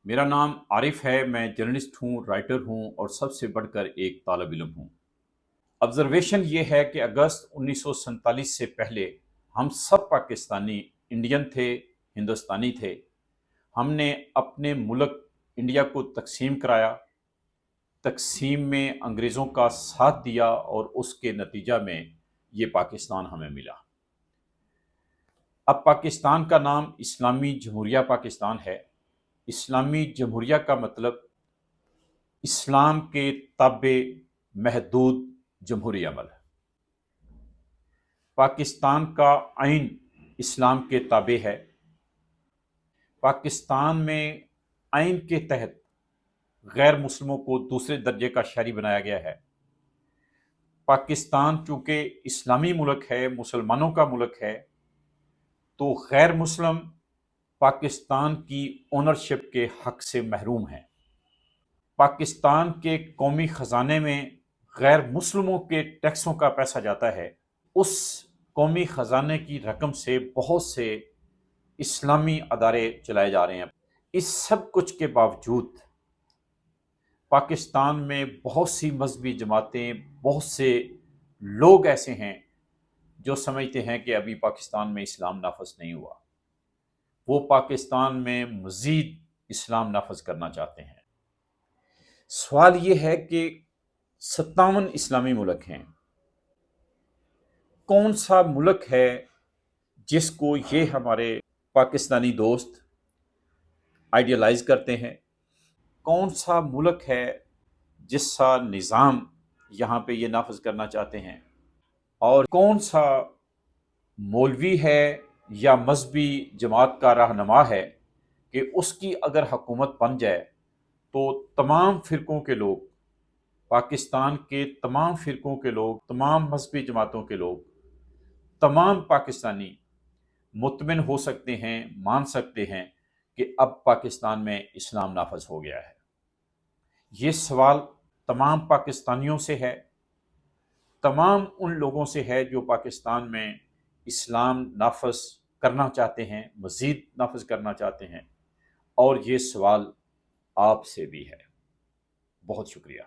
میرا نام عارف ہے، میں جرنلسٹ ہوں، رائٹر ہوں اور سب سے بڑھ کر ایک طالب علم ہوں۔ آبزرویشن یہ ہے کہ اگست 1947 سے پہلے ہم سب پاکستانی انڈین تھے، ہندوستانی تھے۔ ہم نے اپنے ملک انڈیا کو تقسیم کرایا، تقسیم میں انگریزوں کا ساتھ دیا اور اس کے نتیجہ میں یہ پاکستان ہمیں ملا۔ اب پاکستان کا نام اسلامی جمہوریہ پاکستان ہے۔ اسلامی جمہوریہ کا مطلب اسلام کے تابع محدود جمہوری عمل ہے۔ پاکستان کا آئین اسلام کے تابع ہے۔ پاکستان میں آئین کے تحت غیر مسلموں کو دوسرے درجے کا شہری بنایا گیا ہے۔ پاکستان چونکہ اسلامی ملک ہے، مسلمانوں کا ملک ہے، تو غیر مسلم پاکستان کی اونرشپ کے حق سے محروم ہیں۔ پاکستان کے قومی خزانے میں غیر مسلموں کے ٹیکسوں کا پیسہ جاتا ہے۔ اس قومی خزانے کی رقم سے بہت سے اسلامی ادارے چلائے جا رہے ہیں۔ اس سب کچھ کے باوجود پاکستان میں بہت سی مذہبی جماعتیں، بہت سے لوگ ایسے ہیں جو سمجھتے ہیں کہ ابھی پاکستان میں اسلام نافذ نہیں ہوا۔ وہ پاکستان میں مزید اسلام نافذ کرنا چاہتے ہیں۔ سوال یہ ہے کہ 57 اسلامی ملک ہیں، کون سا ملک ہے جس کو یہ ہمارے پاکستانی دوست آئیڈیلائز کرتے ہیں؟ کون سا ملک ہے جس کا نظام یہاں پہ یہ نافذ کرنا چاہتے ہیں؟ اور کون سا مولوی ہے یا مذہبی جماعت کا رہنما ہے کہ اس کی اگر حکومت بن جائے تو تمام فرقوں کے لوگ، پاکستان کے تمام فرقوں کے لوگ، تمام مذہبی جماعتوں کے لوگ، تمام پاکستانی مطمئن ہو سکتے ہیں، مان سکتے ہیں کہ اب پاکستان میں اسلام نافذ ہو گیا ہے؟ یہ سوال تمام پاکستانیوں سے ہے، تمام ان لوگوں سے ہے جو پاکستان میں اسلام نافذ کرنا چاہتے ہیں، مزید نافذ کرنا چاہتے ہیں، اور یہ سوال آپ سے بھی ہے۔ بہت شکریہ۔